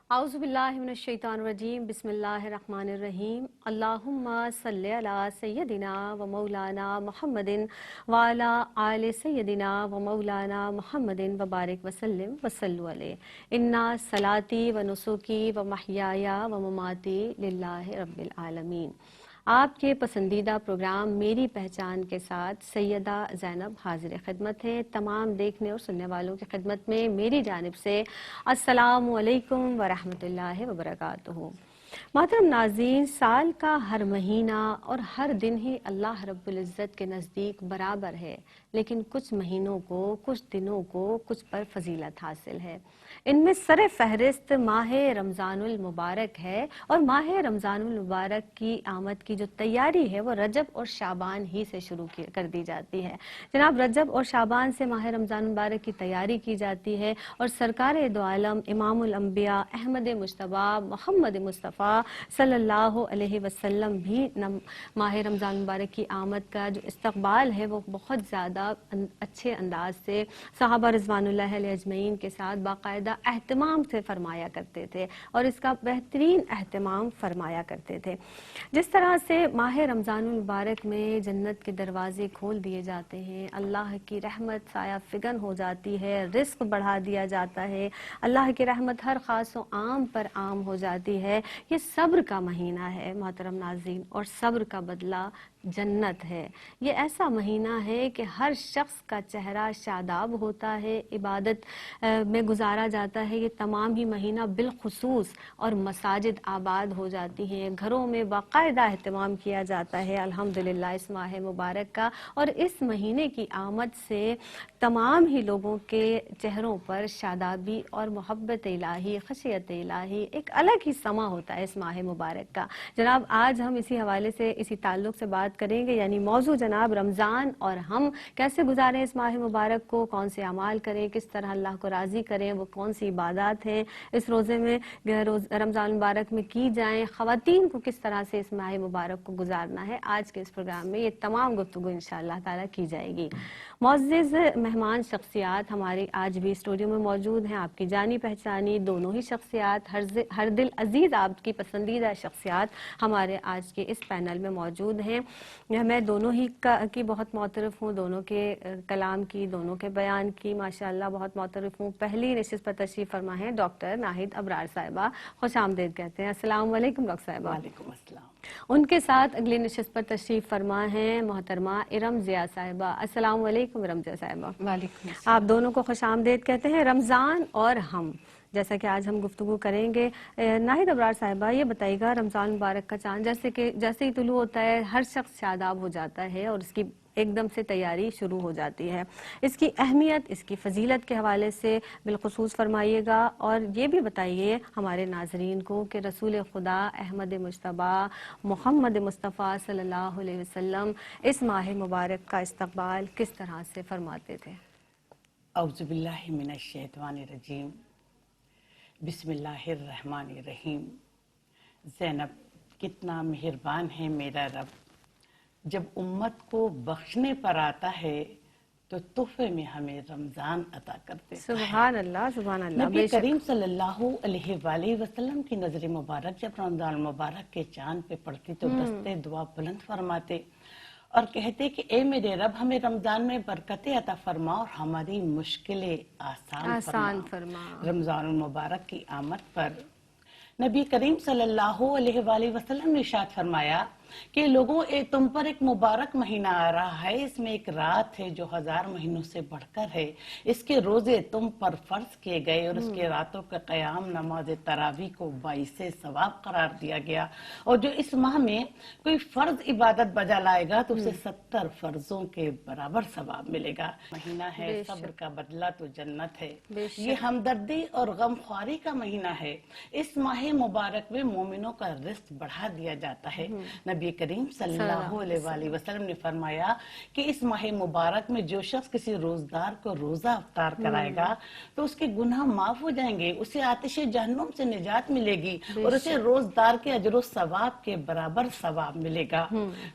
اعوذ باللہ من الشیطان الرجیم بسم اللہ الرحمن الرحیم اللہم صلی علی سیدنا و مولانا محمد وعلی آل سیدنا و مولانا محمد وبارک وسلم وصلو علیہ انا صلاتی و نسکی و محیایا و مماتی للہ رب العالمین۔ آپ کے پسندیدہ پروگرام میری پہچان کے ساتھ سیدہ زینب حاضر خدمت ہے۔ تمام دیکھنے اور سننے والوں کی خدمت میں میری جانب سے السلام علیکم ورحمۃ اللہ وبرکاتہ۔ محترم ناظرین، سال کا ہر مہینہ اور ہر دن ہی اللہ رب العزت کے نزدیک برابر ہے، لیکن کچھ مہینوں کو، کچھ دنوں کو کچھ پر فضیلت حاصل ہے۔ ان میں سر فہرست ماہ رمضان المبارک ہے، اور ماہ رمضان المبارک کی آمد کی جو تیاری ہے وہ رجب اور شعبان ہی سے شروع کر دی جاتی ہے۔ جناب، رجب اور شعبان سے ماہ رمضان المبارک کی تیاری کی جاتی ہے، اور سرکار دو عالم امام الانبیاء احمد مجتبیٰ محمد مصطفیٰ صلی اللہ علیہ وسلم بھی ماہ رمضان المبارک کی آمد کا جو استقبال ہے وہ بہت زیادہ اچھے انداز سے صحابہ رضوان اللہ علیہ اجمعین کے ساتھ باقاعدہ اہتمام سے فرمایا کرتے تھے، اور اس کا بہترین اہتمام فرمایا کرتے تھے۔ جس طرح سے ماہ رمضان المبارک میں جنت کے دروازے کھول دیے جاتے ہیں، اللہ کی رحمت سایہ فگن ہو جاتی ہے، رزق بڑھا دیا جاتا ہے، اللہ کی رحمت ہر خاص و عام پر عام ہو جاتی ہے، یہ صبر کا مہینہ ہے محترم ناظرین، اور صبر کا بدلہ جنت ہے۔ یہ ایسا مہینہ ہے کہ ہر شخص کا چہرہ شاداب ہوتا ہے، عبادت میں گزارا جاتا ہے۔ یہ تمام ہی مہینہ بالخصوص اور مساجد آباد ہو جاتی ہیں، گھروں میں باقاعدہ اہتمام کیا جاتا ہے الحمدللہ اس ماہ مبارک کا، اور اس مہینے کی آمد سے تمام ہی لوگوں کے چہروں پر شادابی اور محبت الہی، خشیت الہی، ایک الگ ہی سما ہوتا ہے اس ماہ مبارک کا۔ جناب، آج ہم اسی حوالے سے، اسی تعلق سے بات کریں گے، یعنی موضوع جناب رمضان اور ہم کیسے گزاریں اس ماہ مبارک کو، کون سے اعمال کریں، کس طرح اللہ کو راضی کریں، وہ کون سی عبادات ہیں اس روزے میں، رمضان مبارک میں کی جائیں، خواتین کو کس طرح سے اس ماہ مبارک کو گزارنا ہے۔ آج کے اس پروگرام میں یہ تمام گفتگو انشاءاللہ تعالیٰ کی جائے گی۔ معزز مہمان شخصیات ہماری آج بھی اسٹوڈیو میں موجود ہیں، آپ کی جانی پہچانی دونوں ہی شخصیات، ہر دل عزیز آپ کی پسندیدہ شخصیات ہمارے آج کے اس پینل میں موجود ہیں۔ میں دونوں ہی کی بہت معترف ہوں، دونوں کے کلام کی، دونوں کے بیان کی ماشاءاللہ بہت معترف ہوں۔ پہلی نشست پر تشریف فرما ہے ڈاکٹر ناہید ابرار صاحبہ، خوش آمدید کہتے ہیں۔ السلام علیکم ڈاکٹر صاحبہ۔ وعلیکم السلام۔ ان کے ساتھ اگلی نشست پر تشریف فرما ہیں محترمہ ارم ضیاء صاحبہ۔ السلام علیکم ارم ضیاء صاحبہ۔ وعلیکم السلام۔ آپ دونوں کو خوش آمدید کہتے ہیں۔ رمضان اور ہم، جیسا کہ آج ہم گفتگو کریں گے، ناہید ابرار صاحبہ یہ بتائیے گا، رمضان مبارک کا چاند جیسے ہی طلوع ہوتا ہے ہر شخص شاداب ہو جاتا ہے، اور اس کی ایک دم سے تیاری شروع ہو جاتی ہے۔ اس کی اہمیت، اس کی فضیلت کے حوالے سے بالخصوص فرمائیے گا، اور یہ بھی بتائیے ہمارے ناظرین کو کہ رسول خدا احمد مجتبیٰ محمد مصطفیٰ صلی اللہ علیہ وسلم اس ماہ مبارک کا استقبال کس طرح سے فرماتے تھے۔ اعوذ باللہ من الشیطان الرجیم، بسم اللہ الرحمن الرحیم۔ زینب، کتنا مہربان ہے میرا رب، جب امت کو بخشنے پر آتا ہے تو تحفے میں ہمیں رمضان عطا کرتے ہیں۔ سبحان اللہ، سبحان اللہ۔ نبی کریم صلی اللہ علیہ وآلہ وسلم کی نظر مبارک جب رمضان مبارک کے چاند پہ پڑتی تو دستے دعا بلند فرماتے اور کہتے کہ اے میرے رب، ہمیں رمضان میں برکتیں عطا فرما اور ہماری مشکلیں آسان فرما۔ رمضان المبارک کی آمد پر نبی کریم صلی اللہ علیہ وآلہ وسلم نے ارشاد فرمایا کہ لوگوں، تم پر ایک مبارک مہینہ آ رہا ہے، اس میں ایک رات ہے جو 1000 مہینوں سے بڑھ کر ہے، اس کے روزے تم پر فرض کیے گئے اور اس کے راتوں کا قیام نماز تراویح کو باعث ثواب قرار دیا گیا، اور جو اس ماہ میں کوئی فرض عبادت بجا لائے گا تو اسے 70 فرضوں کے برابر ثواب ملے گا۔ مہینہ ہے صبر کا بدلہ تو جنت ہے، یہ ہمدردی اور غم خواری کا مہینہ ہے۔ اس ماہ مبارک میں مومنوں کا رزق بڑھا دیا جاتا ہے۔ نبی کریم صلی اللہ علیہ وآلہ وسلم نے فرمایا کہ اس ماہ مبارک میں جو شخص کسی روزدار کو روزہ افطار کرائے گا تو اس کے گناہ معاف ہو جائیں گے، اسے آتش جہنم سے نجات ملے گی اور اسے روزدار کے اجر و ثواب کے برابر ثواب ملے گا۔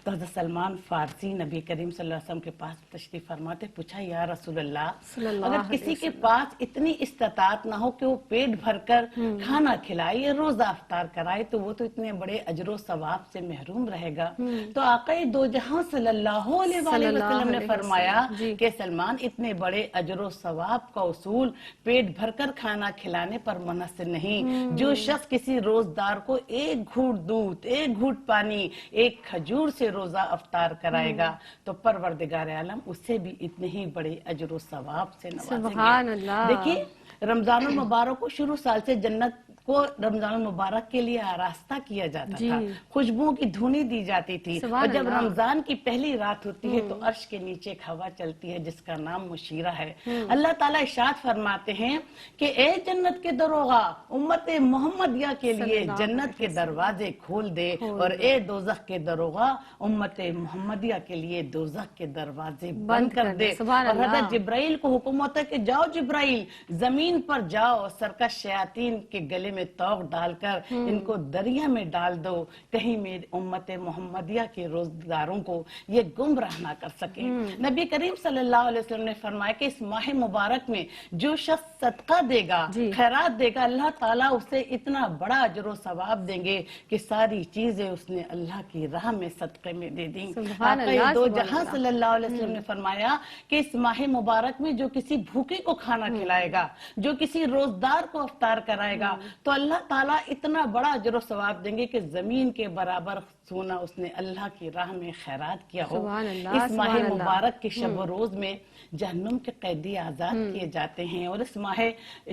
تو حضرت سلمان فارسی نبی کریم صلی اللہ علیہ وسلم کے پاس تشریف فرماتے، پوچھا یا رسول اللہ، اگر کسی کے پاس اتنی استطاعت نہ ہو کہ وہ پیٹ بھر کر کھانا کھلائے یا روزہ افطار کرائے تو وہ تو اتنے بڑے اجر و ثواب سے محروم رہے گا۔ تو آقا دو جہاں صلی اللہ علیہ وآلہ وسلم نے فرمایا کہ سلمان، اتنے بڑے اجر و ثواب کا اصول پیٹ بھر کر کھانا کھلانے پر منحصر نہیں۔ جو شخص کسی روزدار کو ایک گھونٹ دودھ، ایک گھونٹ پانی، ایک کھجور سے روزہ افطار کرائے گا تو پروردگار عالم اسے بھی اتنے ہی بڑے اجر و ثواب سے نوازیں گے۔ دیکھیے، رمضان المبارک کو شروع سال سے جنت کو رمضان المبارک کے لیے آراستہ کیا جاتا تھا، خوشبوؤں کی دھونی دی جاتی تھی، اور جب رمضان کی پہلی رات ہوتی ہے تو عرش کے نیچے ایک ہوا چلتی ہے جس کا نام مشیرہ ہے۔ اللہ تعالیٰ ارشاد فرماتے ہیں کہ اے جنت کے دروغا، امت محمدیہ کے لیے جنت کے دروازے کھول دے، اور اے دوزخ کے دروغا، امت محمدیہ کے لیے دوزخ کے دروازے بند کر دے۔ اور حضرت جبرائیل کو حکم ہوتا ہے کہ جاؤ جبرائیل، زمین پر جاؤ، سرکش شیاطین کے گلے میں توق ڈال کر ان کو دریا میں ڈال دو، کہیں میری امت محمدیہ کے روزداروں کو یہ گمراہ نہ کر سکے۔ نبی کریم صلی اللہ علیہ وسلم نے فرمایا کہ اس ماہ مبارک میں جو شخص صدقہ دے گا، خیرات دے گا، اللہ تعالیٰ اسے اتنا بڑا اجر و ثواب دیں گے کہ ساری چیزیں اس نے اللہ کی راہ میں صدقے میں دے دیں۔ آقا دو جہاں صلی اللہ علیہ وسلم نے فرمایا کہ اس ماہ مبارک میں جو کسی بھوکے کو کھانا کھلائے گا، جو کسی روزدار کو افطار کرائے گا تو اللہ تعالیٰ اتنا بڑا اجر و ثواب دیں گے کہ زمین کے برابر سونا اس نے اللہ کی راہ میں خیرات کیا ہو۔ اس ماہ مبارک کے شب و روز میں جہنم کے قیدی آزاد کیے جاتے ہیں، اور اس ماہ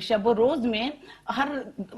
شب و روز میں ہر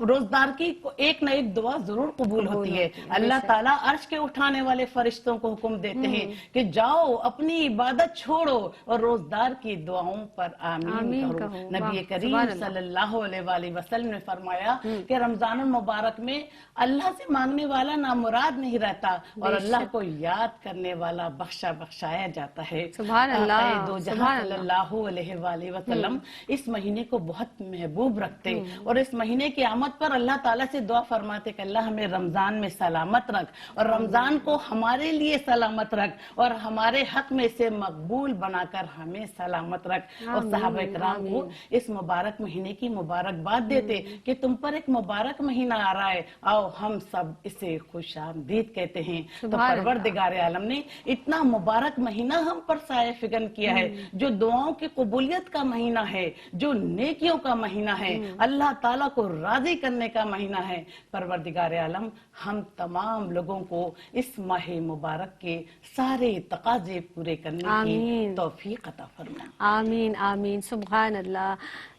روزدار کی ایک نہ ایک دعا ضرور قبول ہوتی ہے۔ اللہ تعالیٰ عرش کے اٹھانے والے فرشتوں کو حکم دیتے ہیں کہ جاؤ اپنی عبادت چھوڑو اور روزدار کی دعاؤں پر آمین کرو۔ نبی کریم صلی اللہ علیہ وآلہ وسلم نے فرمایا کہ رمضان المبارک میں اللہ سے مانگنے والا نامراد نہیں رہتا، اور اللہ کو یاد کرنے والا بخشا بخشایا جاتا ہے۔ آقا دو جہاں صلی اللہ علیہ وآلہ وسلم اس مہینے کو بہت محبوب رکھتے، اور اس مہینے کی آمد پر اللہ تعالیٰ سے دعا فرماتے کہ اللہ ہمیں رمضان میں سلامت رکھ، اور رمضان کو ہمارے لیے سلامت رکھ، اور ہمارے حق میں سے مقبول بنا کر ہمیں سلامت رکھ۔ اور صحابہ کرام کو اس مبارک مہینے کی مبارکباد دیتے کہ تم پر ایک مبارک مہینہ آ رہا ہے، آؤ ہم سب اسے خوش آمدید کہتے ہیں۔ تو پروردگار عالم نے اتنا مبارک مہینہ ہم پر سایہ فگن کیا ہے، جو دعاؤں کی قبولیت کا مہینہ ہے، جو نیکیوں کا مہینہ ہے، اللہ تعالیٰ کو راضی کرنے کا مہینہ ہے۔ پروردگار عالم ہم تمام لوگوں کو اس ماہ مبارک کے سارے تقاضے پورے کرنے کی توفیق عطا فرمائے۔ آمین آمین، سبحان اللہ۔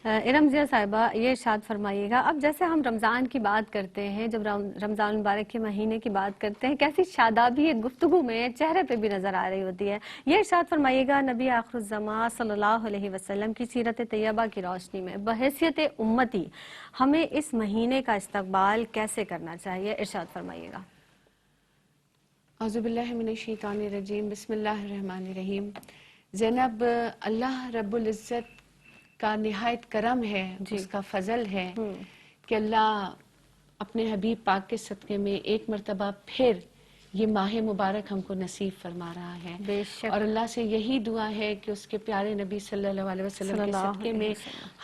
ارم ضیا صاحبہ، یہ ارشاد فرمائیے گا، اب جیسے ہم رمضان کی بات کرتے ہیں، جب رمضان مبارک کے مہینے کی بات کرتے ہیں، کیسی شادابی ایک گفتگو میں چہرے پہ بھی نظر آ رہی ہوتی ہے۔ یہ ارشاد فرمائیے گا، نبی آخر الزماں صلی اللہ علیہ وسلم کی سیرت طیبہ کی روشنی میں بحیثیت امتی ہمیں اس مہینے کا استقبال کیسے کرنا چاہیے؟ ارشاد فرمائیے گا۔ اعوذ باللہ من الشیطان الرجیم، بسم اللہ الرحمن الرحیم۔ زینب، اللہ رب العزت کا نہایت کرم ہے، اس کا فضل ہے کہ اللہ اپنے حبیب پاک کے صدقے میں ایک مرتبہ پھر یہ ماہ مبارک ہم کو نصیب فرما رہا ہے، اور اللہ سے یہی دعا ہے کہ اس کے پیارے نبی صلی اللہ علیہ وسلم کے صدقے میں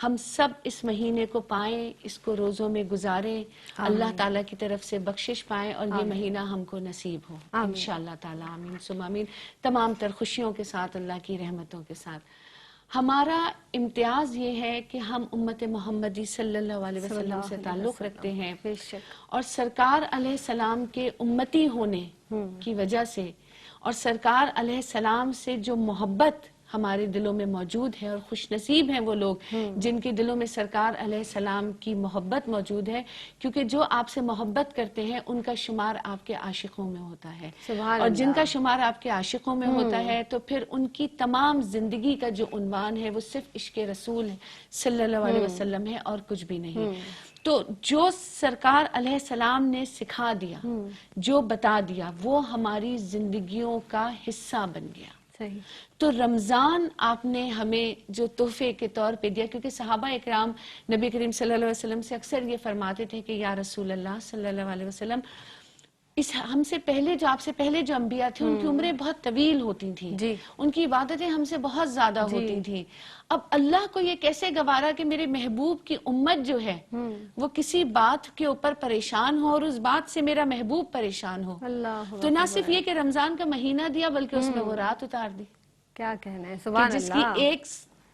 ہم سب اس مہینے کو پائیں، اس کو روزوں میں گزاریں، اللہ تعالیٰ کی طرف سے بخشش پائیں، اور یہ مہینہ ہم کو نصیب ہو انشاءاللہ تعالیٰ۔ آمین ثم آمین۔ تمام تر خوشیوں کے ساتھ، اللہ کی رحمتوں کے ساتھ۔ ہمارا امتیاز یہ ہے کہ ہم امت محمدی صلی اللہ علیہ وسلم سے تعلق رکھتے ہیں، اور سرکار علیہ السلام کے امتی ہونے کی وجہ سے اور سرکار علیہ السلام سے جو محبت ہمارے دلوں میں موجود ہے، اور خوش نصیب ہیں وہ لوگ جن کے دلوں میں سرکار علیہ السلام کی محبت موجود ہے، کیونکہ جو آپ سے محبت کرتے ہیں ان کا شمار آپ کے عاشقوں میں ہوتا ہے، سبحان اور جن اللہ۔ کا شمار آپ کے عاشقوں میں ہوتا ہے تو پھر ان کی تمام زندگی کا جو عنوان ہے وہ صرف عشق رسول صلی اللہ علیہ وسلم ہے اور کچھ بھی نہیں۔ تو جو سرکار علیہ السلام نے سکھا دیا، جو بتا دیا، وہ ہماری زندگیوں کا حصہ بن گیا۔ صحیح۔ تو رمضان آپ نے ہمیں جو تحفے کے طور پہ دیا، کیونکہ صحابہ اکرام نبی کریم صلی اللہ علیہ وسلم سے اکثر یہ فرماتے تھے کہ یا رسول اللہ صلی اللہ علیہ وسلم، ہم سے پہلے جو آپ سے پہلے جو انبیاء تھے ان کی عمریں بہت طویل ہوتی تھیں، جی۔ ان کی عبادتیں ہم سے بہت زیادہ ہوتی تھیں، اب اللہ کو یہ کیسے گوارا کہ میرے محبوب کی امت جو ہے وہ کسی بات کے اوپر پریشان ہو اور اس بات سے میرا محبوب پریشان ہو۔ اللہ تو نہ صرف یہ کہ رمضان کا مہینہ دیا بلکہ اس میں وہ رات اتار دی کیا کہنا ہے، کہ سبحان جس کی اللہ۔ ایک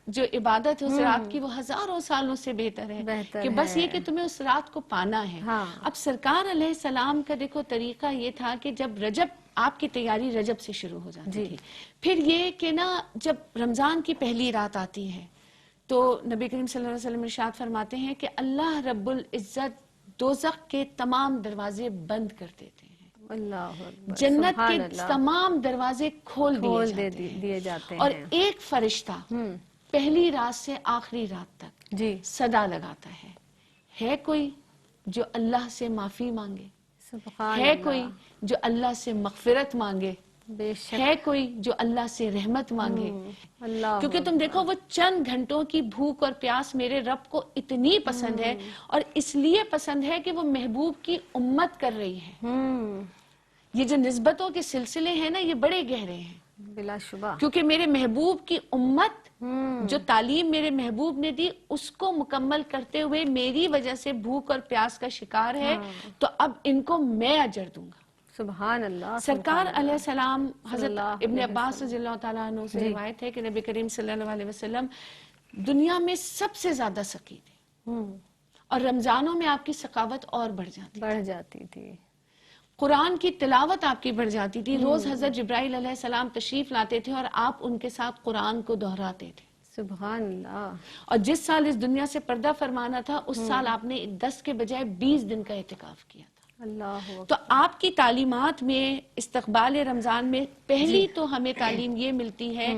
جو عبادت ہے اس رات کی وہ ہزاروں سالوں سے بہتر ہے، بہتر کہ بس ہے۔ یہ کہ تمہیں اس رات کو پانا ہے۔ ہاں۔ اب سرکار علیہ السلام کا دیکھو طریقہ یہ تھا کہ جب رجب، آپ کی تیاری رجب سے شروع ہو جاتی تھی، پھر یہ کہ نا جب رمضان کی پہلی رات آتی ہے تو نبی کریم صلی اللہ علیہ وسلم ارشاد فرماتے ہیں کہ اللہ رب العزت دوزخ کے تمام دروازے بند کر دیتے ہیں، اللہ اکبر، جنت سبحان کے اللہ، تمام دروازے کھول دیے جاتے ہیں، اور ایک فرشتہ پہلی رات سے آخری رات تک جی صدا لگاتا ہے کوئی جو اللہ سے معافی مانگے، سبحان ہے اللہ، کوئی جو اللہ سے مغفرت مانگے، بے شک، ہے کوئی جو اللہ سے رحمت مانگے، اللہ کیونکہ تم دیکھو وہ چند گھنٹوں کی بھوک اور پیاس میرے رب کو اتنی پسند ہے، اور اس لیے پسند ہے کہ وہ محبوب کی امت کر رہی ہے۔ یہ جو نسبتوں کے سلسلے ہیں نا یہ بڑے گہرے ہیں، بلا شبہ، کیونکہ میرے محبوب کی امت جو تعلیم میرے محبوب نے دی اس کو مکمل کرتے ہوئے میری وجہ سے بھوک اور پیاس کا شکار ہے، تو اب ان کو میں اجر دوں گا۔ سبحان اللہ، سرکار علیہ السلام، حضرت اللہ ابن علیہ عباس رضی اللہ تعالیٰ عنہ سے روایت ہے کہ نبی کریم صلی اللہ علیہ وسلم دنیا میں سب سے زیادہ سخی تھے، اور رمضانوں میں آپ کی سخاوت اور بڑھ جاتی تھی، قرآن کی تلاوت آپ کی بڑھ جاتی تھی، روز حضرت جبرائیل علیہ السلام تشریف لاتے تھے اور آپ ان کے ساتھ قرآن کو دہراتے تھے۔ سبحان اللہ، اور جس سال اس دنیا سے پردہ فرمانا تھا اس سال آپ نے 10 کے بجائے 20 دن کا اعتکاف کیا تھا۔ اللہ تو آپ کی تعلیمات میں استقبال رمضان میں پہلی تو ہمیں تعلیم یہ ملتی ہے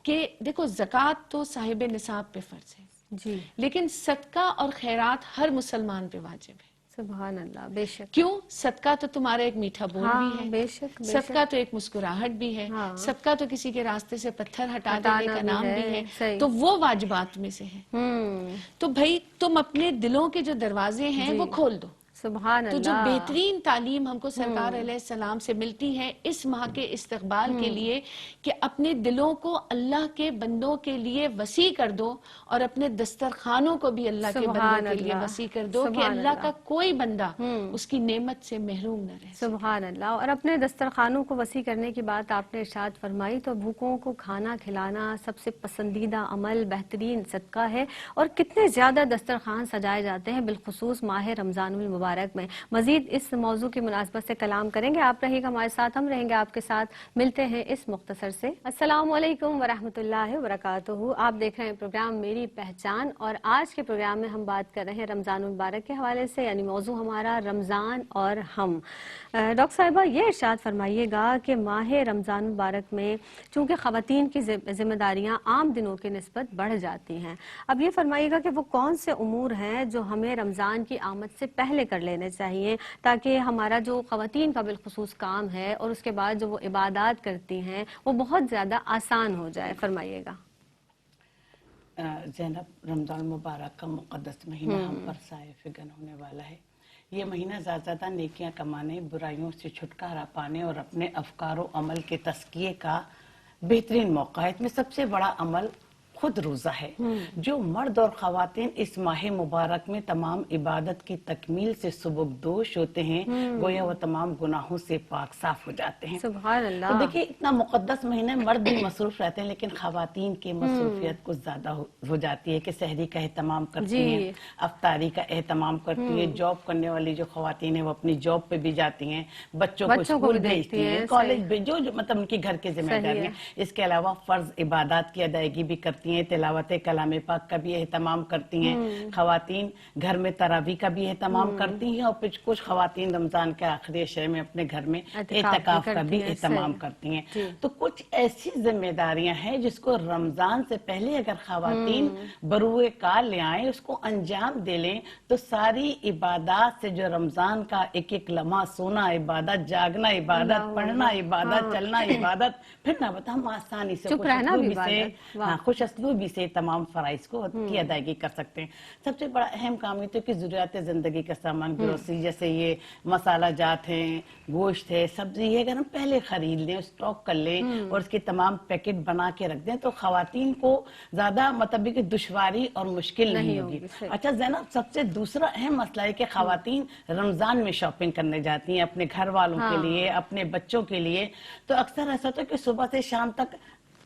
کہ دیکھو زکوٰۃ تو صاحب نصاب پہ فرض ہے، جی، لیکن صدقہ اور خیرات ہر مسلمان پہ واجب ہے۔ سبحان اللہ، بے شک، کیوں؟ صدقہ تو تمہارا ایک میٹھا بول بھی ہے، بے شک، صدقہ تو ایک مسکراہٹ بھی ہے، صدقہ تو کسی کے راستے سے پتھر ہٹا دینے کا نام بھی ہے، تو وہ واجبات میں سے ہے۔ تو بھائی تم اپنے دلوں کے جو دروازے ہیں وہ کھول دو۔ سبحان تو جو اللہ، بہترین تعلیم ہم کو سرکار علیہ السلام سے ملتی ہے اس ماہ کے استقبال کے لیے کہ اپنے دلوں کو اللہ کے بندوں کے لیے وسیع کر دو، اور اپنے دسترخوانوں کو بھی اللہ کے بندوں کے لیے وسیع کر دو کہ اللہ کا کوئی بندہ اس کی نعمت سے محروم نہ رہے۔ سبحان اللہ۔ اور اپنے دسترخوانوں کو وسیع کرنے کی بات آپ نے ارشاد فرمائی، تو بھوکوں کو کھانا کھلانا سب سے پسندیدہ عمل، بہترین صدقہ ہے، اور کتنے زیادہ دسترخوان سجائے جاتے ہیں بالخصوص ماہ رمضان المبارک میں۔ مزید اس موضوع کی مناسبت سے کلام کریں گے، آپ رہیے گا ہمارے ساتھ، ہم رہیں گے آپ کے ساتھ، ملتے ہیں اس مختصر سے۔ السلام علیکم ورحمۃ اللہ وبرکاتہ، آپ دیکھ رہے ہیں پروگرام میری پہچان، اور آج کے پروگرام میں ہم بات کر رہے ہیں رمضان المبارک کے حوالے سے، یعنی موضوع ہمارا رمضان اور ہم۔ ڈاکٹر صاحبہ یہ ارشاد فرمائیے گا کہ ماہ رمضان المبارک میں چونکہ خواتین کی ذمہ داریاں عام دنوں کی نسبت بڑھ جاتی ہیں، اب یہ فرمائیے گا کہ وہ کون سے امور ہیں جو ہمیں رمضان کی آمد سے پہلے کر لینے چاہیے تاکہ ہمارا جو خواتین کا بالخصوص کام ہے اور اس کے بعد جو وہ عبادات کرتی ہیں وہ بہت زیادہ آسان ہو جائے، فرمائیے گا۔ زینب، رمضان المبارک کا مقدس مہینہ ہم پر سایہ فگن ہونے والا ہے۔ یہ مہینہ زیادہ نیکیاں کمانے، برائیوں سے چھٹکارا پانے اور اپنے افکار و عمل کے تزکیے کا بہترین موقع ہے۔ اس میں سب سے بڑا عمل خود روزہ ہے. جو مرد اور خواتین اس ماہ مبارک میں تمام عبادت کی تکمیل سے سبکدوش ہوتے ہیں گویا وہ تمام گناہوں سے پاک صاف ہو جاتے ہیں. سبحان تو اللہ. دیکھیے اتنا مقدس مہینہ مرد بھی مصروف رہتے ہیں لیکن خواتین کی مصروفیت کچھ زیادہ ہو جاتی ہے کہ سحری کا اہتمام کرتی ہیں, افطاری کا اہتمام کرتی ہیں. جاب کرنے والی جو خواتین ہیں وہ اپنی جاب پہ بھی جاتی ہیں, بچوں کو اسکول بھیجتی ہیں, کالج بھی, جو مطلب ان کی گھر کی ذمہ داریاں. اس کے علاوہ فرض عبادات کی ادائیگی بھی کرتی ہیں, تلاوت کلام پاک کا بھی اہتمام کرتی ہیں. خواتین گھر میں تراویح کا بھی اہتمام کرتی ہیں, اور کچھ خواتین رمضان کے آخری عشرے میں اپنے گھر میں اعتکاف کا بھی اہتمام کرتی ہیں. تو کچھ ایسی ذمہ داریاں ہیں جس کو رمضان سے پہلے اگر خواتین بروئے کار لے آئیں, اس کو انجام دے لیں, تو ساری عبادات سے جو رمضان کا ایک ایک لمحہ سونا عبادت, جاگنا عبادت, پڑھنا عبادت, چلنا عبادت, پھر نہ بتا ہم آسانی سے خوش اسلوبی سے تمام فرائض کو کی ادائیگی کر سکتے ہیں. سب سے بڑا اہم کام یہ تو کہ ضروریات زندگی کا سامان, گروسری, جیسے یہ مسالہ جات ہیں, گوشت ہے, سبزی ہے, اگر ہم پہلے خرید لیں, اسٹاک کر لیں اور اس کی تمام پیکٹ بنا کے رکھ دیں تو خواتین کو زیادہ مطلب کہ دشواری اور مشکل نہیں ہوگی. اچھا زینب, سب سے دوسرا اہم مسئلہ ہے کہ خواتین رمضان میں شاپنگ کرنے جاتی ہیں اپنے گھر والوں کے لیے, اپنے بچوں کے لیے. تو اکثر ایسا ہوتا ہے کہ صبح سے شام تک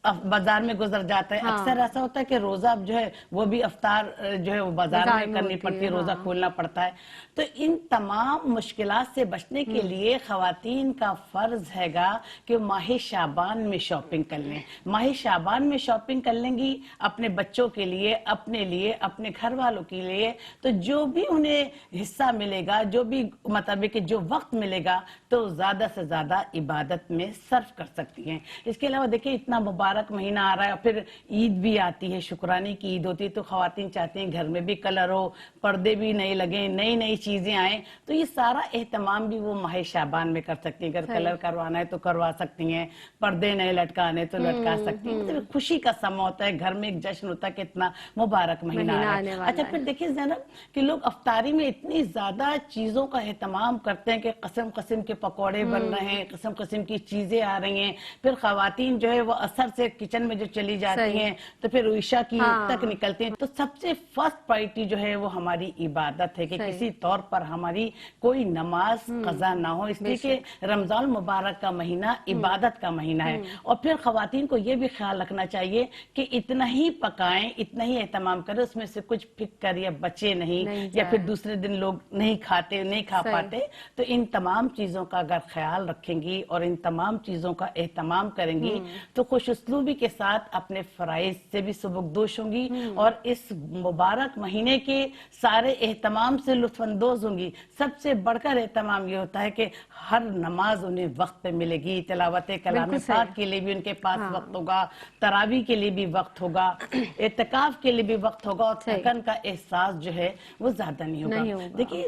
بازار میں گزر جاتا ہے. اکثر ایسا ہوتا ہے کہ روزہ جو ہے وہ بھی افطار جو ہے وہ بازار میں کرنی پڑتی ہے, روزہ کھولنا پڑتا ہے. تو ان تمام مشکلات سے بچنے کے لیے خواتین کا فرض ہے گا کہ ماہ شعبان میں شاپنگ کر لیں. ماہ شعبان میں شاپنگ کر لیں گی اپنے بچوں کے لیے, اپنے لیے, اپنے گھر والوں کے لیے, تو جو بھی انہیں حصہ ملے گا, جو بھی مطلب کہ جو وقت ملے گا, تو زیادہ سے زیادہ عبادت میں صرف کر سکتی ہیں. اس کے علاوہ دیکھیں اتنا مبارک مہینہ آ رہا ہے, اور پھر عید بھی آتی ہے, شکرانے کی عید ہوتی ہے, تو خواتین چاہتی ہیں گھر میں بھی کلر ہو, پردے بھی نئے لگیں, نئی نئی چیزیں آئیں. تو یہ سارا اہتمام بھی وہ ماہ شعبان میں کر سکتی ہیں. اگر کلر کروانا ہے تو کروا سکتی ہیں, پردے نئے لٹکانے تو لٹکا سکتی ہیں. مطلب خوشی کا سماں ہوتا ہے, گھر میں ایک جشن ہوتا ہے کہ اتنا مبارک مہینہ آ رہا ہے. اچھا پھر دیکھیں زینب کہ لوگ افطاری میں اتنی زیادہ چیزوں کا اہتمام کرتے ہیں کہ قسم قسم کے پکوڑے بن رہے ہیں, قسم قسم کی چیزیں آ رہی ہیں. پھر خواتین جو ہے وہ اثر سے کچن میں جو چلی جاتی ہیں تو پھر عشاء کی تک نکلتی ہیں. تو سب سے فرسٹ پرائرٹی جو ہے وہ ہماری عبادت ہے کہ کسی طور پر ہماری کوئی نماز قضا نہ ہو, اس لیے کہ رمضان مبارک کا مہینہ عبادت کا مہینہ ہے. اور پھر خواتین کو یہ بھی خیال رکھنا چاہیے کہ اتنا ہی پکائیں, اتنا ہی اہتمام کریں, اس میں سے کچھ پھک کر یا بچے نہیں, یا پھر دوسرے دن لوگ نہیں کھاتے, نہیں کھا پاتے. تو ان تمام چیزوں کا اگر خیال رکھیں گی اور ان تمام چیزوں کا اہتمام کریں گی تو خوش اسلوبی کے ساتھ اپنے فرائض سے بھی سبکدوش ہوں گی اور اس مبارک مہینے کے سارے اہتمام سے لطف اندوز ہوں گی. سب سے بڑھ کر اہتمام یہ ہوتا ہے کہ ہر نماز انہیں وقت پہ ملے گی, تلاوت کلام پاک کے لیے بھی ان کے پاس وقت ہوگا, تراویح کے لیے بھی وقت ہوگا, اعتکاف کے لیے بھی وقت ہوگا, اور تھکن کا احساس جو ہے وہ زیادہ نہیں ہوگا. دیکھیے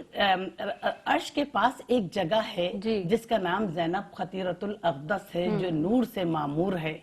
عرش کے پاس ایک جگہ ہے جس کا نام زینب خطیرۃ الاقدس ہے, جو نور سے معمور ہے.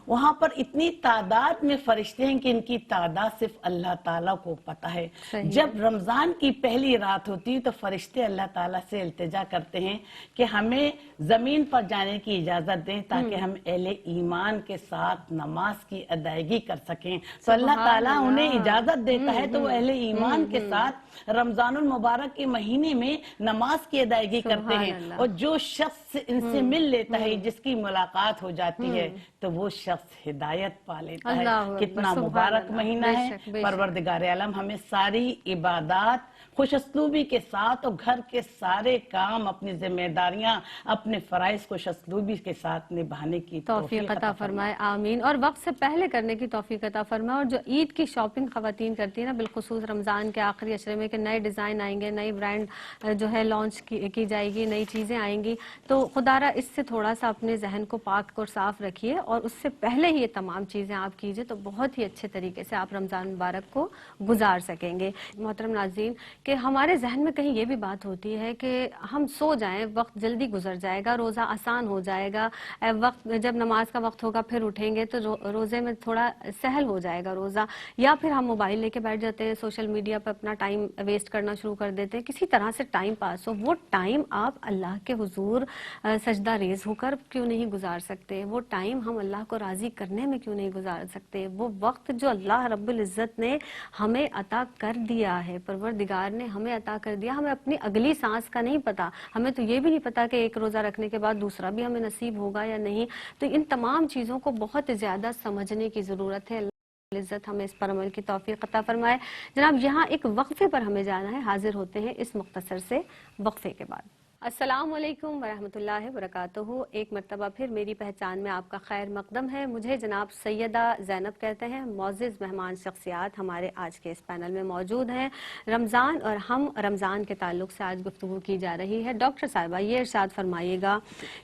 وہاں پر اتنی تعداد میں فرشتے ہیں کہ ان کی تعداد صرف اللہ تعالیٰ کو پتہ ہے. جب رمضان کی پہلی رات ہوتی ہے تو فرشتے اللہ تعالیٰ سے التجا کرتے ہیں کہ ہمیں زمین پر جانے کی اجازت دیں تاکہ ہم اہل ایمان کے ساتھ نماز کی ادائیگی کر سکیں. تو اللہ تعالیٰ انہیں اجازت دیتا ہے تو وہ اہل ایمان کے ساتھ رمضان المبارک کے مہینے میں نماز کی ادائیگی کرتے ہیں. اور جو شخص ان سے مل لیتا ہے, جس کی ملاقات ہو جاتی ہے, تو وہ شخص ہدایت پا لیتا ہے. کتنا مبارک مہینہ ہے. پروردگار عالم ہمیں ساری عبادات خوش اسلوبی کے ساتھ اور گھر کے سارے کام, اپنی ذمہ داریاں, اپنے فرائض خوش اسلوبی کے ساتھ نبھانے کی توفیق عطا فرمائے. آمین. اور وقت سے پہلے کرنے کی توفیق عطا فرمائے. اور جو عید کی شاپنگ خواتین کرتی ہیں نا, بالخصوص رمضان کے آخری عشرے میں کہ نئے ڈیزائن آئیں گے, نئی برانڈ جو ہے لانچ کی جائے گی, نئی چیزیں آئیں گی, تو خدا را اس سے تھوڑا سا اپنے ذہن کو پاک اور صاف رکھیے اور اس سے پہلے ہی یہ تمام چیزیں آپ کیجئے تو بہت ہی اچھے طریقے سے آپ رمضان مبارک کو گزار سکیں گے. محترم ناظرین, کہ ہمارے ذہن میں کہیں یہ بھی بات ہوتی ہے کہ ہم سو جائیں، وقت جلدی گزر جائے گا، روزہ آسان ہو جائے گا، وقت جب نماز کا وقت ہوگا پھر اٹھیں گے تو روزے میں تھوڑا سہل ہو جائے گا روزہ، یا پھر ہم موبائل لے کے بیٹھ جاتے ہیں، سوشل میڈیا پہ اپنا ٹائم ویسٹ کرنا شروع کر دیتے ہیں، کسی طرح سے ٹائم پاس ہو۔ وہ ٹائم آپ اللہ کے حضور سجدہ ریز ہو کر کیوں نہیں گزار سکتے؟ وہ ٹائم ہم اللہ کو راضی کرنے میں کیوں نہیں گزار سکتے؟ وہ وقت جو اللہ رب العزت نے ہمیں عطا کر دیا ہے، پروردگار نے ہمیں عطا کر دیا، ہمیں اپنی اگلی سانس کا نہیں پتا، ہمیں تو یہ بھی نہیں پتا کہ ایک روزہ رکھنے کے بعد دوسرا بھی ہمیں نصیب ہوگا یا نہیں۔ تو ان تمام چیزوں کو بہت زیادہ سمجھنے کی ضرورت ہے۔ اللہ عزت ہمیں اس پر عمل کی توفیق عطا فرمائے۔ جناب یہاں ایک وقفے پر ہمیں جانا ہے، حاضر ہوتے ہیں اس مختصر سے وقفے کے بعد۔ السلام علیکم ورحمۃ اللہ وبرکاتہ۔ ایک مرتبہ پھر میری پہچان میں آپ کا خیر مقدم ہے۔ مجھے جناب سیدہ زینب کہتے ہیں۔ معزز مہمان شخصیات ہمارے آج کے اس پینل میں موجود ہیں۔ رمضان اور ہم رمضان کے تعلق سے آج گفتگو کی جا رہی ہے۔ ڈاکٹر صاحبہ یہ ارشاد فرمائیے گا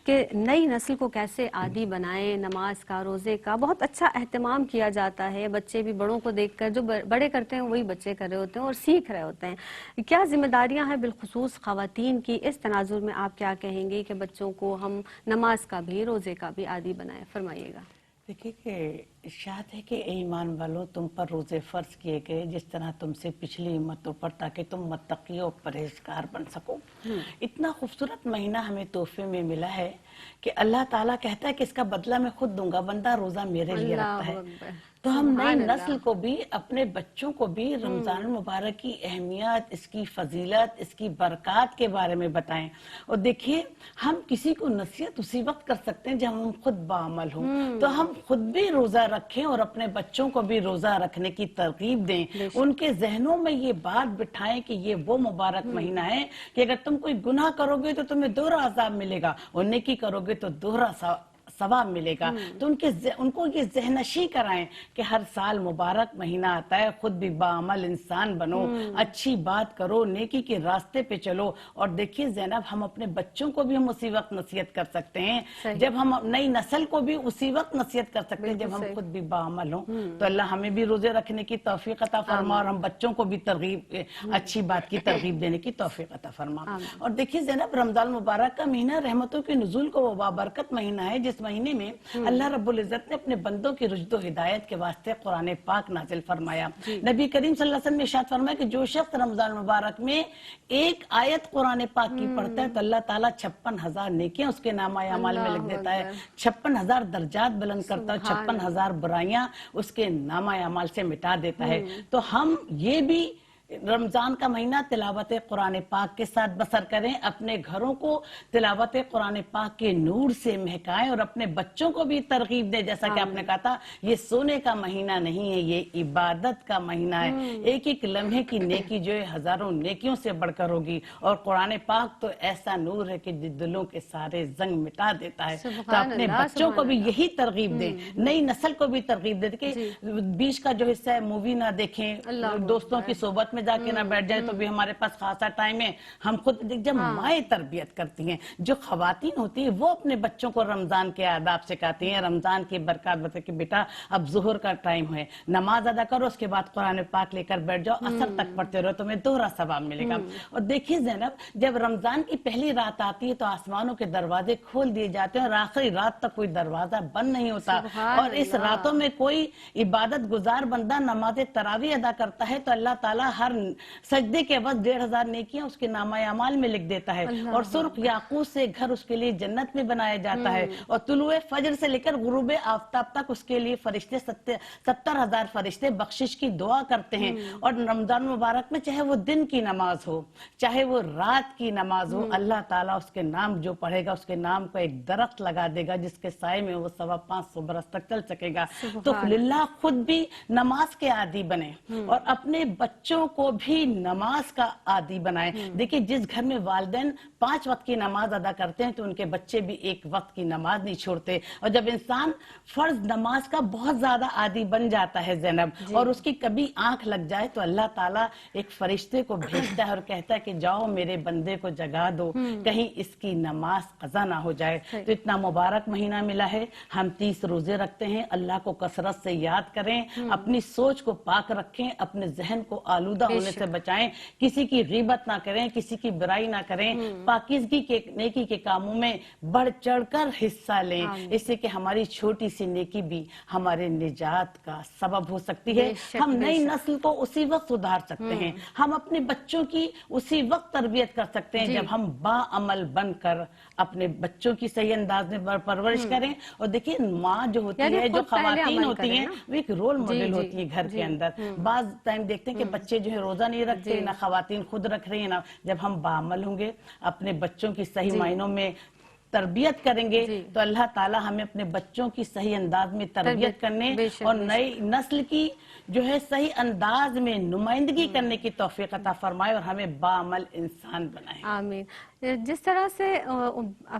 کہ نئی نسل کو کیسے عادی بنائیں نماز کا، روزے کا؟ بہت اچھا اہتمام کیا جاتا ہے، بچے بھی بڑوں کو دیکھ کر جو بڑے کرتے ہیں وہی بچے کر رہے ہوتے ہیں اور سیکھ رہے ہوتے ہیں۔ کیا ذمہ داریاں ہیں بالخصوص خواتین کی؟ اس تناظر میں آپ کیا کہیں گے کہ بچوں کو ہم نماز کا بھی روزے کا بھی عادی بنائیں؟ فرمائیے گا۔ دیکھیے کہ ارشاد ہے کہ اے ایمان والو تم پر روزے فرض کیے گئے جس طرح تم سے پچھلی امتوں پر، تاکہ تم متقی و پرہیزگار بن سکو۔ اتنا خوبصورت مہینہ ہمیں تحفے میں ملا ہے کہ اللہ تعالیٰ کہتا ہے کہ اس کا بدلہ میں خود دوں گا، بندہ روزہ میرے لیے رکھتا ہے۔ تو ہم نئی نسل کو بھی، اپنے بچوں کو بھی رمضان المبارک کی اہمیت، اس کی فضیلت، اس کی برکات کے بارے میں بتائیں۔ اور دیکھیے ہم کسی کو نصیحت اسی وقت کر سکتے ہیں جب ہم خود باعمل ہوں، تو ہم خود بھی روزہ رکھیں اور اپنے بچوں کو بھی روزہ رکھنے کی ترغیب دیں، ان کے ذہنوں میں یہ بات بٹھائیں کہ یہ وہ مبارک مہینہ ہے کہ اگر تم کوئی گناہ کرو گے تو تمہیں دوہرا عذاب ملے گا، اور نیکی کرو گے تو دوہرا ثواب ملے گا۔ تو ان کو یہ ذہنشی کرائیں کہ ہر سال مبارک مہینہ آتا ہے، خود بھی باعمل انسان بنو، اچھی بات کرو، نیکی کے راستے پہ چلو۔ اور دیکھیے زینب، ہم اپنے بچوں کو بھی ہم اسی وقت نصیحت کر سکتے ہیں جب ہم نئی نسل کو بھی اسی وقت نصیحت کر سکتے ہیں جب ہم خود بھی باعمل ہوں۔ تو اللہ ہمیں بھی روزے رکھنے کی توفیق عطا فرما، اور ہم بچوں کو بھی ترغیب، اچھی بات کی ترغیب دینے کی توفیق عطا فرما۔ اور دیکھیے زینب، رمضان مبارک کا مہینہ رحمتوں کے نزول کو وہ بابرکت مہینہ ہے جس مہینے میں اللہ رب العزت نے اپنے بندوں کی رشد و ہدایت کے واسطے قرآن پاک نازل فرمایا۔ نبی کریم صلی اللہ علیہ وسلم نے ارشاد فرمایا کہ جو شخص رمضان مبارک میں ایک آیت قرآن پاک کی پڑھتا ہے تو اللہ تعالیٰ 56,000 نیکیاں اس کے نامہ اعمال میں لکھ دیتا ہے، 56,000 درجات بلند کرتا ہے، 56,000 برائیاں اس کے نامہ اعمال سے مٹا دیتا ہے۔ تو ہم یہ بھی رمضان کا مہینہ تلاوت قرآن پاک کے ساتھ بسر کریں، اپنے گھروں کو تلاوت قرآن پاک کے نور سے مہکائیں، اور اپنے بچوں کو بھی ترغیب دیں۔ جیسا کہ آپ نے کہا تھا، یہ سونے کا مہینہ نہیں ہے، یہ عبادت کا مہینہ ہے۔ ایک ایک لمحے کی نیکی جو ہے ہزاروں نیکیوں سے بڑھ کر ہوگی، اور قرآن پاک تو ایسا نور ہے کہ دلوں کے سارے زنگ مٹا دیتا ہے۔ تو اپنے بچوں کو بھی یہی ترغیب دیں، نئی نسل کو بھی ترغیب دیں کہ بیچ کا جو حصہ ہے مووی نہ دیکھیں، دوستوں کی صحبت میں جا کے نہ بیٹھ جائے، تو بھی ہمارے پاس خاصا ٹائم ہے۔ ہم خود جب مائیں تربیت کرتی ہیں، جو خواتین ہوتی ہیں وہ اپنے بچوں کو رمضان کے آداب سکھاتی ہیں، رمضان کی برکات بتا کہ بیٹا اب ظہر کا ٹائم ہے، نماز ادا کرو، اس کے بعد قرآن پاک لے کر بیٹھ جاؤ، عصر تک پڑھتے رہو، تمہیں دوہرا ثواب ملے گا۔ اور دیکھیے زینب، جب رمضان کی پہلی رات آتی ہے تو آسمانوں کے دروازے کھول دیے جاتے ہیں، اور آخری رات تک کوئی دروازہ بند نہیں ہوتا، اور اس راتوں میں کوئی عبادت گزار بندہ نماز تراویح ادا کرتا ہے تو اللہ تعالیٰ ہر سجدے کے وقت 1,500 نیکیاں اس کے نامہ اعمال میں لکھ دیتا ہے، اور سرخ یاقوت سے گھر اس کے لیے جنت میں بنایا جاتا ہے، اور طلوع فجر سے لے کر غروب آفتاب تک اس کے لیے فرشتے 70,000 فرشتے بخشش کی دعا کرتے ہیں۔ اور رمضان مبارک میں چاہے وہ دن کی نماز ہو، چاہے وہ رات کی نماز ہو، اللہ تعالیٰ اس کے نام جو پڑھے گا اس کے نام کو ایک درخت لگا دے گا جس کے سائے میں وہ 550 برس تک چل سکے گا۔ تو للہ خود بھی نماز کے عادی بنے، اور اپنے بچوں کو بھی نماز کا عادی بنائیں۔ دیکھیں جس گھر میں والدین 5 وقت کی نماز ادا کرتے ہیں تو ان کے بچے بھی 1 وقت کی نماز نہیں چھوڑتے، اور جب انسان فرض نماز کا بہت زیادہ عادی بن جاتا ہے زینب، اور اس کی کبھی آنکھ لگ جائے تو اللہ تعالیٰ ایک فرشتے کو بھیجتا ہے اور کہتا ہے کہ جاؤ میرے بندے کو جگا دو، کہیں اس کی نماز قضا نہ ہو جائے۔ تو اتنا مبارک مہینہ ملا ہے، ہم 30 روزے رکھتے ہیں، اللہ کو کثرت سے یاد کریں، اپنی سوچ کو پاک رکھیں، اپنے ذہن کو آلودہ آلودہ ہونے سے بچائیں، کسی کی غیبت نہ کریں، کسی کی برائی نہ کریں، پاکیزگی کے نیکی کے کاموں میں بڑھ چڑھ کر حصہ لیں، اس سے کہ ہماری چھوٹی سی نیکی بھی ہمارے نجات کا سبب ہو سکتی ہے۔ ہم نئی نسل کو اسی وقت سدھار سکتے ہیں، ہم اپنے بچوں کی اسی وقت تربیت کر سکتے ہیں جب ہم باعمل بن کر اپنے بچوں کی صحیح انداز میں پرورش کریں۔ اور دیکھیں ماں جو ہوتی ہے، جو خواتین ہوتی ہیں، وہ ایک رول ماڈل ہوتی ہیں گھر کے اندر۔ بعض ٹائم دیکھتے ہیں کہ بچے جو ہے روزہ نہیں رکھتے، نہ خواتین خود رکھ رہی ہیں، نہ جب ہم باعمل ہوں گے، اپنے بچوں کی صحیح معنوں میں تربیت کریں گے تو اللہ تعالی ہمیں اپنے بچوں کی صحیح انداز میں تربیت کرنے اور نئی نسل کی جو ہے صحیح انداز میں نمائندگی کرنے کی توفیق عطا فرمائے اور ہمیں باعمل انسان بنائے۔ آمین۔ جس طرح سے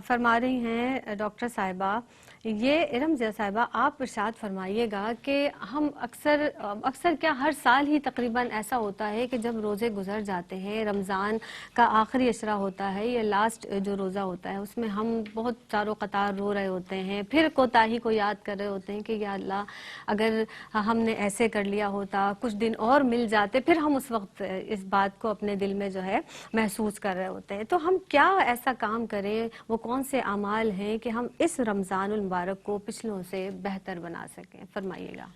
فرما رہی ہیں ڈاکٹر صاحبہ، یہ ارم ضیا صاحبہ آپ ارشاد فرمائیے گا کہ ہم اکثر کیا ہر سال ہی تقریباً ایسا ہوتا ہے کہ جب روزے گزر جاتے ہیں، رمضان کا آخری عشرہ ہوتا ہے یا لاسٹ جو روزہ ہوتا ہے، اس میں ہم بہت چاروں قطار رو رہے ہوتے ہیں، پھر کوتاہی کو یاد کر رہے ہوتے ہیں کہ یا اللہ اگر ہم نے ایسے کر لیا ہوتا، کچھ دن اور مل جاتے، پھر ہم اس وقت اس بات کو اپنے دل میں جو ہے محسوس کر رہے ہوتے ہیں۔ تو ہم کیا ایسا کام کریں، وہ کون سے اعمال ہیں کہ ہم اس رمضان المبارک کو پچھلوں سے بہتر بنا سکیں؟ فرمائیے گا۔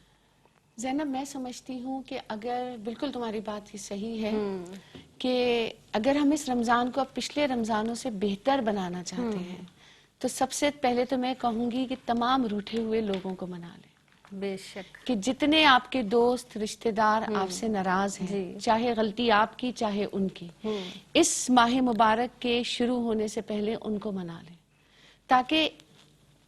زینب، میں سمجھتی ہوں کہ اگر بالکل تمہاری بات ہی صحیح ہے کہ اگر ہم اس رمضان کو اب پچھلے رمضانوں سے بہتر بنانا چاہتے ہیں تو سب سے پہلے تو میں کہوں گی کہ تمام روٹھے ہوئے لوگوں کو منا لیں۔ بے شک، کہ جتنے آپ کے دوست رشتہ دار آپ سے ناراض ہیں، چاہے غلطی آپ کی چاہے ان کی، اس ماہ مبارک کے شروع ہونے سے پہلے ان کو منا لیں، تاکہ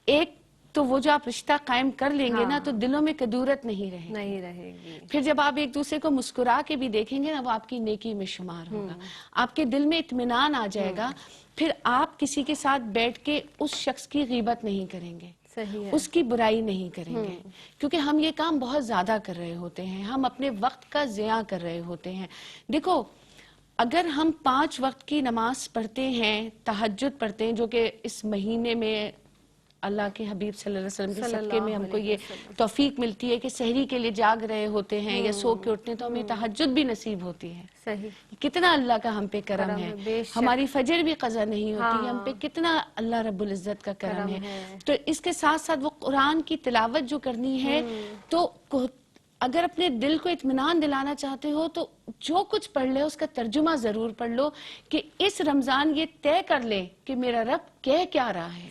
ایک تو وہ جو آپ رشتہ قائم کر لیں گے نا تو دلوں میں کدورت نہیں رہے گی۔ پھر جب آپ ایک دوسرے کو مسکرا کے بھی دیکھیں گے نا، وہ آپ کی نیکی میں شمار ہوگا، آپ کے دل میں اطمینان آ جائے گا، پھر آپ کسی کے ساتھ بیٹھ کے اس شخص کی غیبت نہیں کریں گے، اس کی برائی نہیں کریں گے، کیونکہ ہم یہ کام بہت زیادہ کر رہے ہوتے ہیں، ہم اپنے وقت کا ضیاع کر رہے ہوتے ہیں۔ دیکھو، اگر ہم 5 وقت کی نماز پڑھتے ہیں، تہجد پڑھتے ہیں، جو کہ اس مہینے میں اللہ کے حبیب صلی اللہ علیہ وسلم کے صدقے میں ہم کو یہ توفیق ملتی ہے کہ سحری کے لیے جاگ رہے ہوتے ہیں یا سو کے اٹھتے ہیں، تو ہمیں تہجد بھی نصیب ہوتی ہے۔ صحیح، کتنا اللہ کا ہم پہ کرم ہے، ہماری فجر بھی قضا نہیں ہوتی، ہم پہ کتنا اللہ رب العزت کا کرم ہے۔ تو اس کے ساتھ ساتھ وہ قرآن کی تلاوت جو کرنی ہے، تو اگر اپنے دل کو اطمینان دلانا چاہتے ہو تو جو کچھ پڑھ لے اس کا ترجمہ ضرور پڑھ لو، کہ اس رمضان یہ طے کر لے کہ میرا رب کہہ کیا رہا ہے،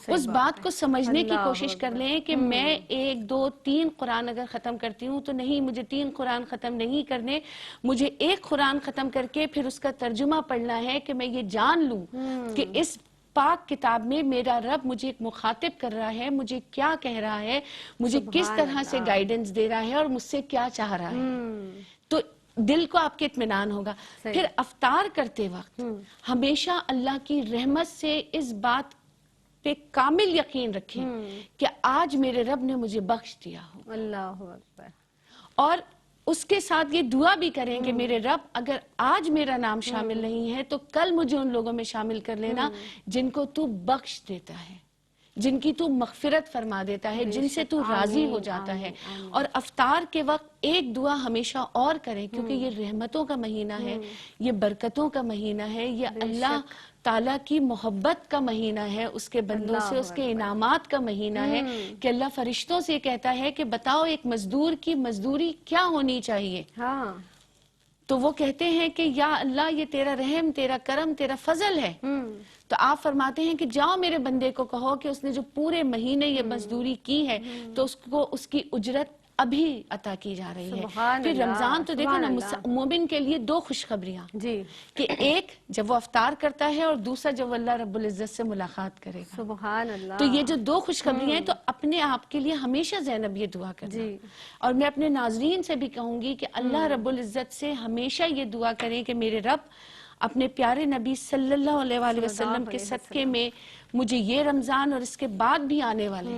اس بات کو سمجھنے کی کوشش کر لیں کہ میں 1 2 3 قرآن اگر ختم کرتی ہوں تو نہیں، مجھے 3 قرآن ختم نہیں کرنے، مجھے 1 قرآن ختم کر کے پھر اس کا ترجمہ پڑھنا ہے، کہ میں یہ جان لوں کہ اس پاک کتاب میں میرا رب مجھے ایک مخاطب کر رہا ہے، مجھے کیا کہہ رہا ہے، مجھے کس طرح سے گائیڈنس دے رہا ہے اور مجھ سے کیا چاہ رہا ہے، تو دل کو آپ کے اطمینان ہوگا۔ پھر افطار کرتے وقت ہمیشہ اللہ کی رحمت سے اس بات پہ کامل یقین رکھیں کہ آج میرے رب نے مجھے بخش دیا ہو، اللہ اکبر، اور اس کے ساتھ یہ دعا بھی کریں کہ میرے رب اگر آج میرا نام شامل نہیں ہے تو کل مجھے ان لوگوں میں شامل کر لینا جن کو تو بخش دیتا ہے، جن کی تو مغفرت فرما دیتا ہے، جن سے تو راضی ہو جاتا ہے۔ اور افطار کے وقت ایک دعا ہمیشہ اور کریں، کیونکہ یہ رحمتوں کا مہینہ ہے، یہ برکتوں کا مہینہ ہے، یہ اللہ تعالیٰ کی محبت کا مہینہ ہے، اس کے بندوں سے اس کے انعامات کا مہینہ ہے، کہ اللہ فرشتوں سے کہتا ہے کہ بتاؤ ایک مزدور کی مزدوری کیا ہونی چاہیے، تو وہ کہتے ہیں کہ یا اللہ یہ تیرا رحم، تیرا کرم، تیرا فضل ہے، تو آپ فرماتے ہیں کہ جاؤ میرے بندے کو کہو کہ اس نے جو پورے مہینے یہ مزدوری کی ہے تو اس کو اس کی اجرت ابھی عطا کی جا رہی ہے۔ پھر رمضان تو دیکھو نا، مومن کے لیے 2 خوشخبریاں، کہ ایک جب وہ افطار کرتا ہے اور دوسرا جب اللہ رب العزت سے ملاقات کرے گا۔ سبحان اللہ۔ تو یہ جو 2 خوشخبریاں ہیں، تو اپنے آپ کے لیے ہمیشہ زینب یہ دعا کرنا، اور میں اپنے ناظرین سے بھی کہوں گی کہ اللہ رب العزت سے ہمیشہ یہ دعا کریں کہ میرے رب اپنے پیارے نبی صلی اللہ علیہ وآلہ وسلم کے صدقے میں مجھے یہ رمضان اور اس کے بعد بھی آنے والے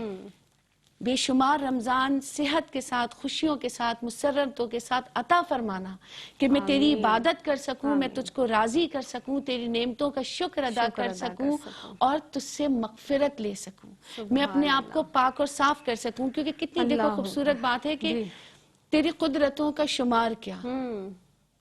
بے شمار رمضان صحت کے ساتھ، خوشیوں کے ساتھ، مسرتوں کے ساتھ عطا فرمانا، کہ میں تیری عبادت کر سکوں، میں تجھ کو راضی کر سکوں، تیری نعمتوں کا شکر ادا کر سکوں اور تجھ سے مغفرت لے سکوں، میں اپنے آپ کو پاک اور صاف کر سکوں، کیونکہ کتنی دیکھو خوبصورت بات ہے کہ تیری قدرتوں کا شمار کیا،